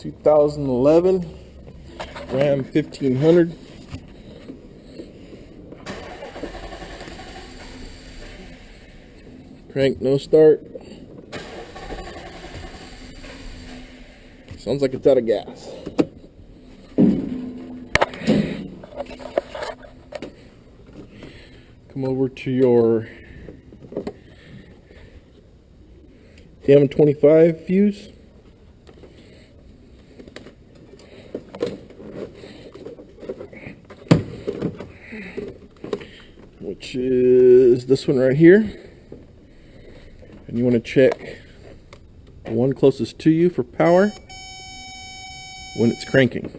2011 Ram 1500. Crank no start. Sounds like it's out of gas. Come over to your M25 fuse. Which is this one right here. And you want to check the one closest to you for power when it's cranking.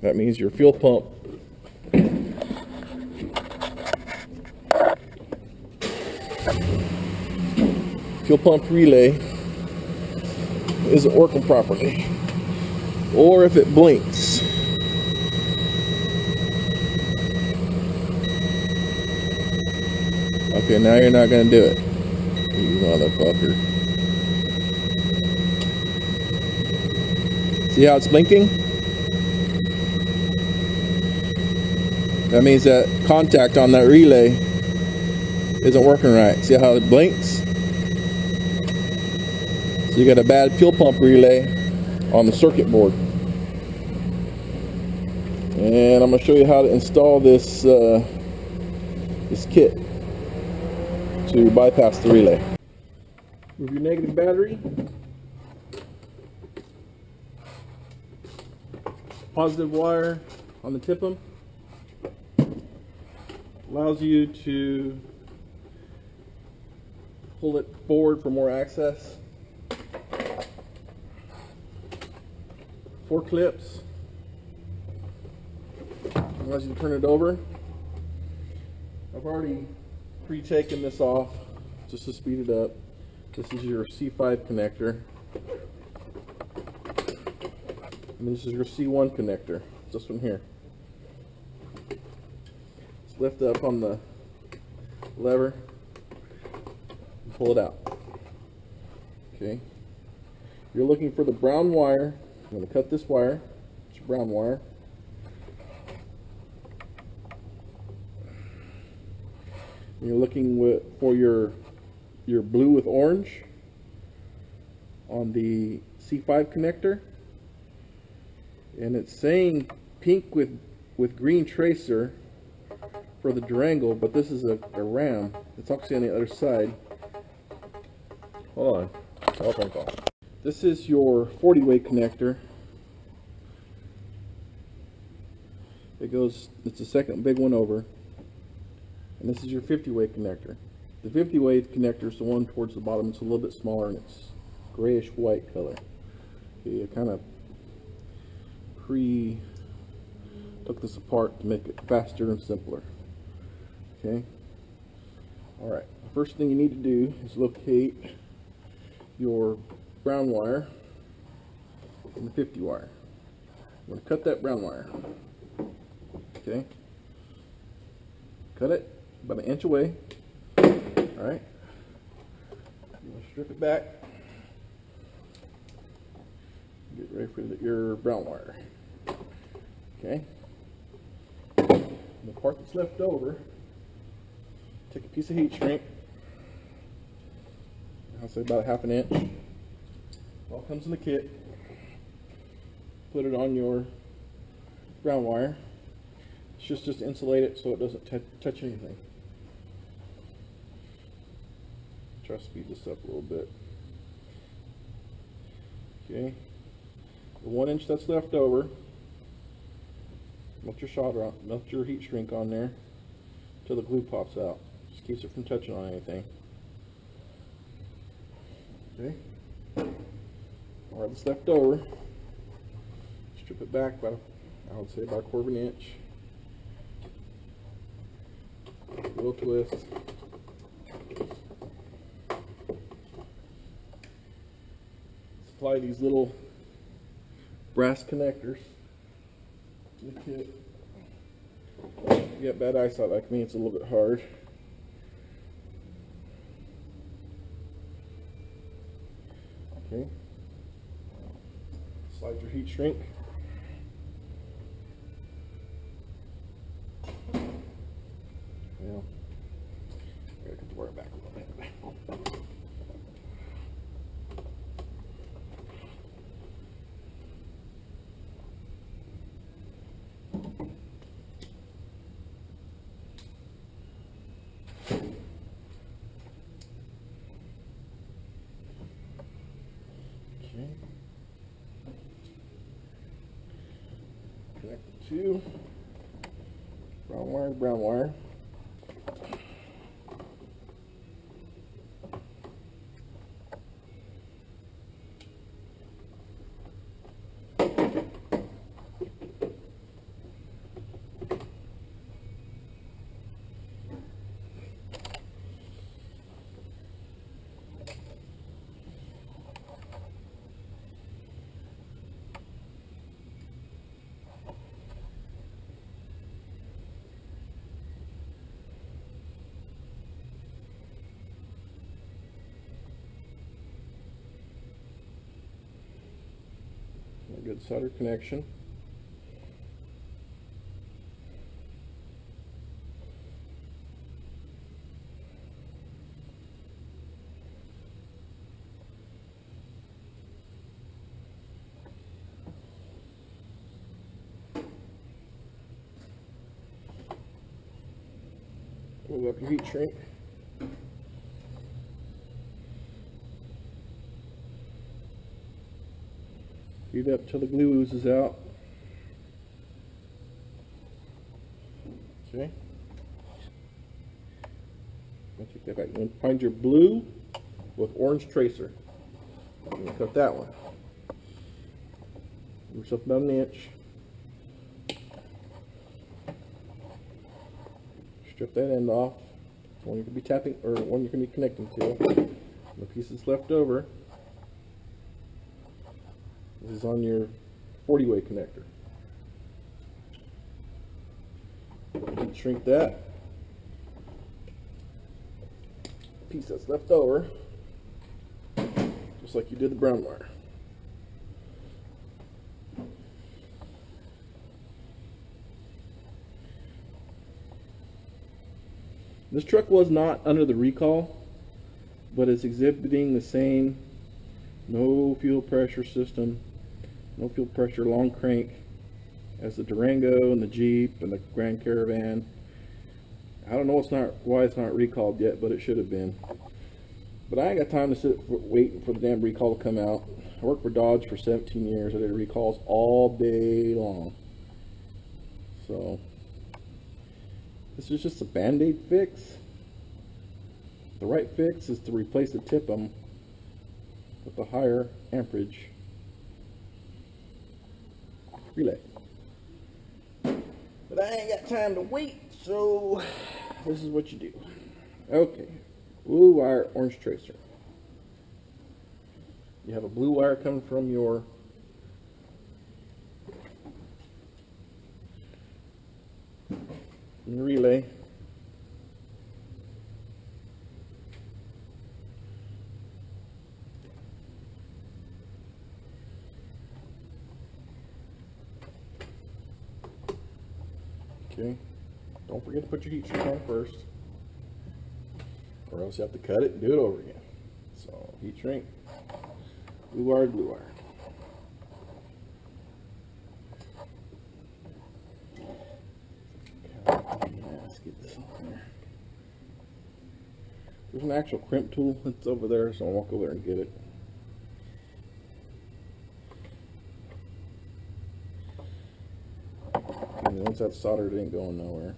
That means your fuel pump relay isn't working properly, or if it blinks. Okay, now you're not going to do it, you motherfucker. See how it's blinking? That means that contact on that relay isn't working right. See how it blinks? So you got a bad fuel pump relay on the circuit board. And I'm going to show you how to install this this kit to bypass the relay. Move your negative battery. Positive wire on the TIPM allows you to pull it forward for more access. 4 clips allows you to turn it over. I've already pre-taken this off just to speed it up. This is your C5 connector, and this is your C1 connector. This one here. Just lift up on the lever and pull it out. Okay. You're looking for the brown wire. I'm going to cut this wire. It's your brown wire. You're looking for your blue with orange on the C5 connector, and it's saying pink with green tracer for the Durango, but this is a Ram. It's actually on the other side. Hold on, telephone call. This is your 40-way connector. It's the second big one over. And this is your 50-way connector. The 50-way connector is the one towards the bottom. It's a little bit smaller and it's grayish white color. Okay, I kind of took this apart to make it faster and simpler. Okay. Alright, the first thing you need to do is locate your brown wire and the 50 wire. I'm going to cut that brown wire. Okay. Cut it about 1 inch away. Alright. You want to strip it back. Get ready for your brown wire. Okay. And the part that's left over, take a piece of heat shrink. I'll say about 1/2 inch. It all comes in the kit. Put it on your brown wire. It's just to insulate it so it doesn't touch anything. Try to speed this up a little bit. Okay. The 1 inch that's left over, melt your solder on, melt your heat shrink on there until the glue pops out. Just keeps it from touching on anything. Okay. Alright, that's left over. Strip it back by, I would say, about 1/4 inch. A little twist. Supply these little brass connectors to the kit. If you got bad eyesight like me, it's a little bit hard. Okay. Slide your heat shrink. Well, gotta get the wire back a little bit. Okay. Connect the two. Brown wire, brown wire. A good solder connection. Move up your heat shrink. Heat up till the glue oozes out. Okay. I'll take that back. You're going to find your blue with orange tracer. I'm going to cut that one. Give yourself about an inch. Strip that end off. One you can be tapping, or one you can be connecting to. The pieces left over. This is on your 40-way connector. Shrink that piece that's left over, just like you did the brown wire. This truck was not under the recall, but it's exhibiting the same no fuel pressure system, no fuel pressure long crank as the Durango and the Jeep and the Grand Caravan. I don't know why it's not recalled yet, but it should have been. But I ain't got time to sit waiting for the damn recall to come out. I worked for Dodge for 17 years. I did recalls all day long. So this is just a band-aid fix. The right fix is to replace the TIPM with a higher amperage relay. But I ain't got time to wait, so this is what you do. Okay, blue wire, orange tracer. You have a blue wire coming from your relay. Okay, don't forget to put your heat shrink on first, or else you have to cut it and do it over again. So, heat shrink, blue wire, blue wire. Let's get this on there. There's an actual crimp tool that's over there, so I'll walk over there and get it. And once that's soldered, it ain't going nowhere.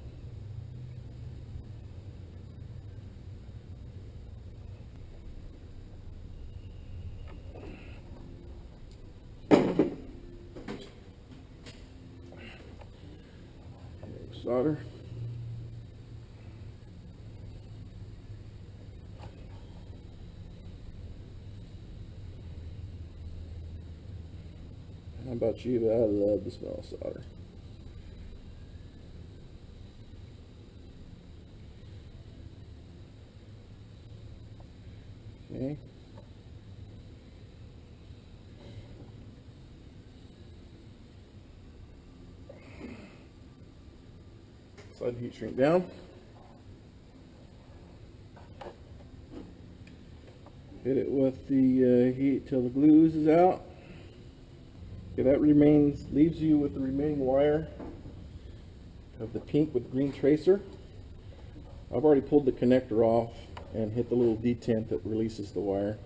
Solder. How about you? I love the smell of solder. Okay. Slide the heat shrink down. Hit it with the heat till the glue oozes out. Okay, that leaves you with the remaining wire of the pink with green tracer. I've already pulled the connector off and hit the little detent that releases the wire.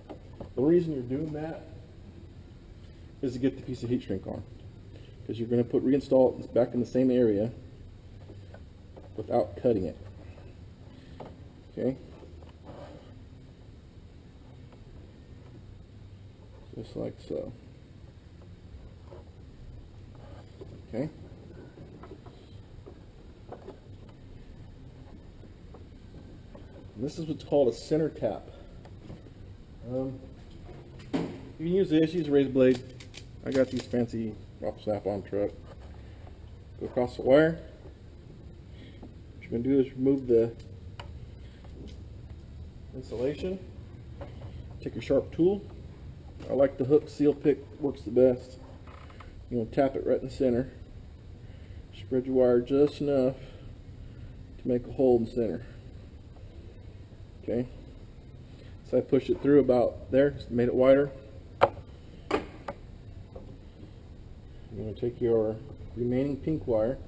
The reason you're doing that is to get the piece of heat shrink on, because you're going to reinstall it back in the same area without cutting it. Okay, just like so. Okay, this is what's called a center tap. You can use this, use a razor blade. I got these fancy snap-on truck. Go across the wire. What you're going to do is remove the insulation. Take your sharp tool. I like the hook seal pick, works the best. You want to tap it right in the center. Spread your wire just enough to make a hole in the center. Okay. So I pushed it through about there, just made it wider. You're going to take your remaining pink wire.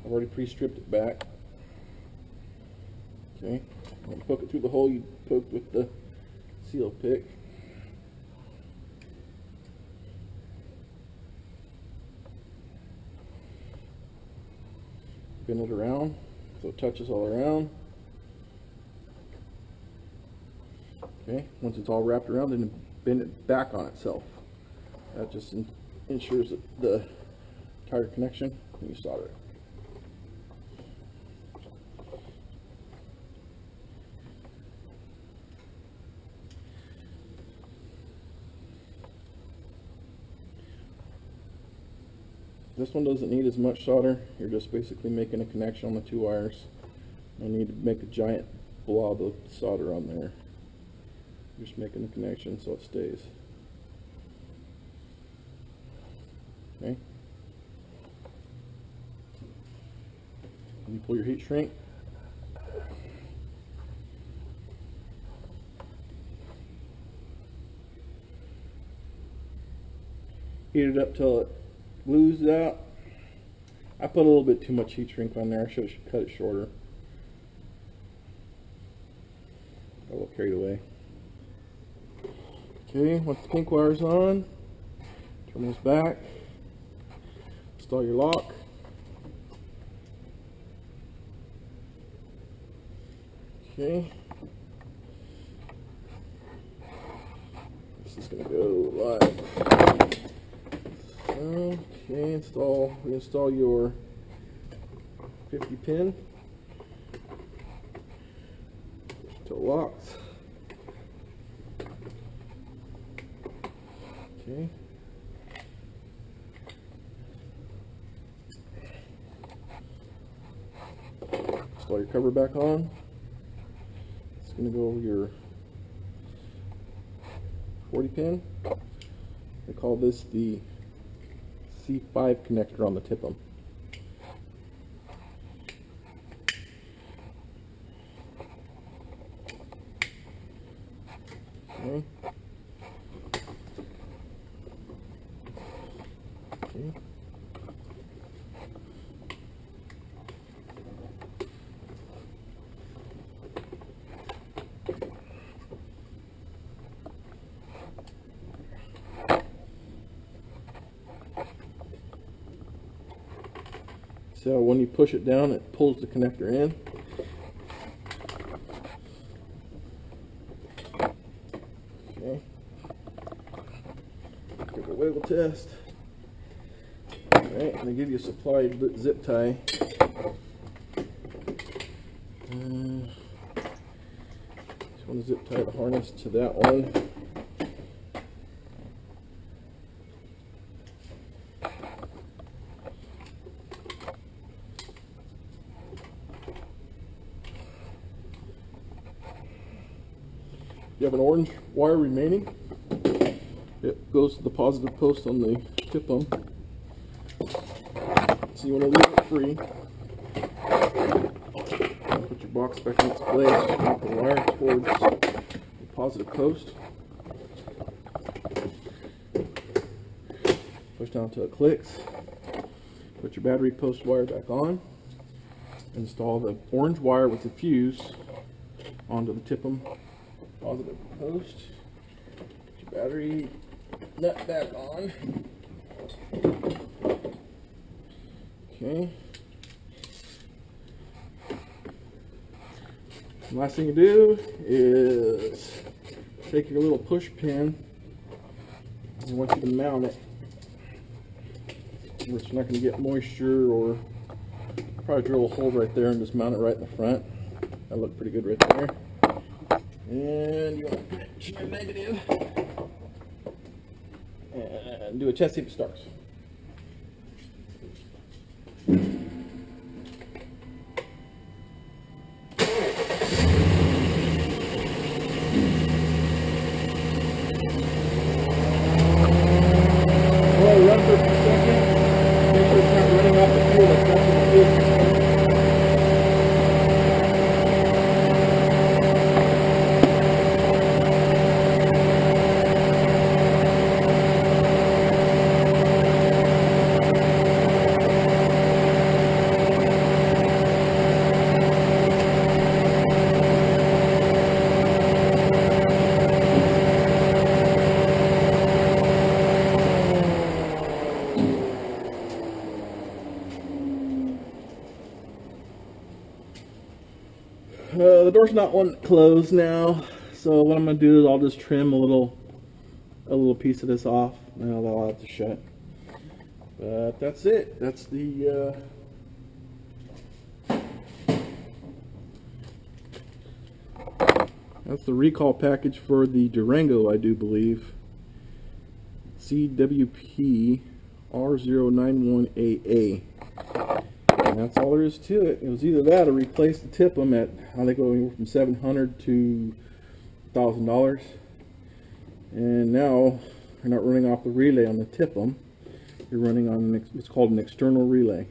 I've already pre-stripped it back. Okay. And poke it through the hole you poked with the seal pick. Spin it around so it touches all around. Okay, once it's all wrapped around, then bend it back on itself. That just ensures that the entire connection, and you solder it. This one doesn't need as much solder. You're just basically making a connection on the two wires. No need to make a giant blob of solder on there. Just making the connection so it stays. Okay. And you pull your heat shrink. Heat it up till it glues out. I put a little bit too much heat shrink on there. I should cut it shorter. Got a little carried away. Okay, once the pink wire's on, turn this back, install your lock. Okay, this is going to go live. Okay, reinstall your 50 pin till it locks. Okay. Install your cover back on. It's going to go over your 40 pin. They call this the C5 connector on the TIPM. Okay. Okay. So when you push it down, it pulls the connector in. Okay. Give it a wiggle test. Alright, and they give you a supplied zip tie. Just want to zip tie the harness to that one. You have an orange wire remaining. It goes to the positive post on the TIPM. So you want to leave it free. Put your box back in its place. Mount the wire towards the positive coast. Push down until it clicks. Put your battery post wire back on. Install the orange wire with the fuse onto the TIPM positive post. Put your battery nut back on. Okay. The last thing you do is take your little push pin, and I want you to mount it where it's not going to get moisture, or probably drill a hole right there and just mount it right in the front. That looked pretty good right there. And you want to put your negative and do a chest see if it starts. Run for a second. Make sure it's not running off the fuel. That's what it is. The door's not one closed now, so what I'm going to do is I'll just trim a little piece of this off. Now that'll have to shut. But that's it. That's the recall package for the Durango, I do believe. CWP R091AA. And that's all there is to it. It was either that or replace the TIPM at, I think, going from $700 to $1,000. And now you're not running off the relay on the TIPM. You're running on what's called an external relay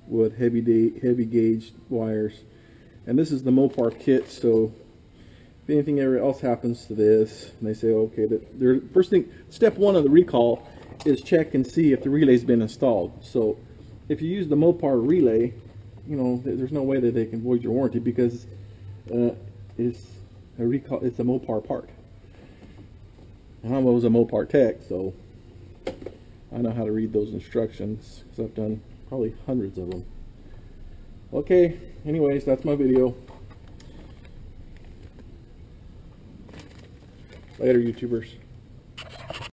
with heavy gauge wires. And this is the Mopar kit. So if anything else happens to this, and they say, okay, first thing, step one of the recall is check and see if the relay's been installed. So if you use the Mopar relay, you know, there's no way that they can void your warranty, because it's a Mopar part. And I was a Mopar tech, so I know how to read those instructions, because I've done probably hundreds of them. Okay, anyways, that's my video. Later, YouTubers.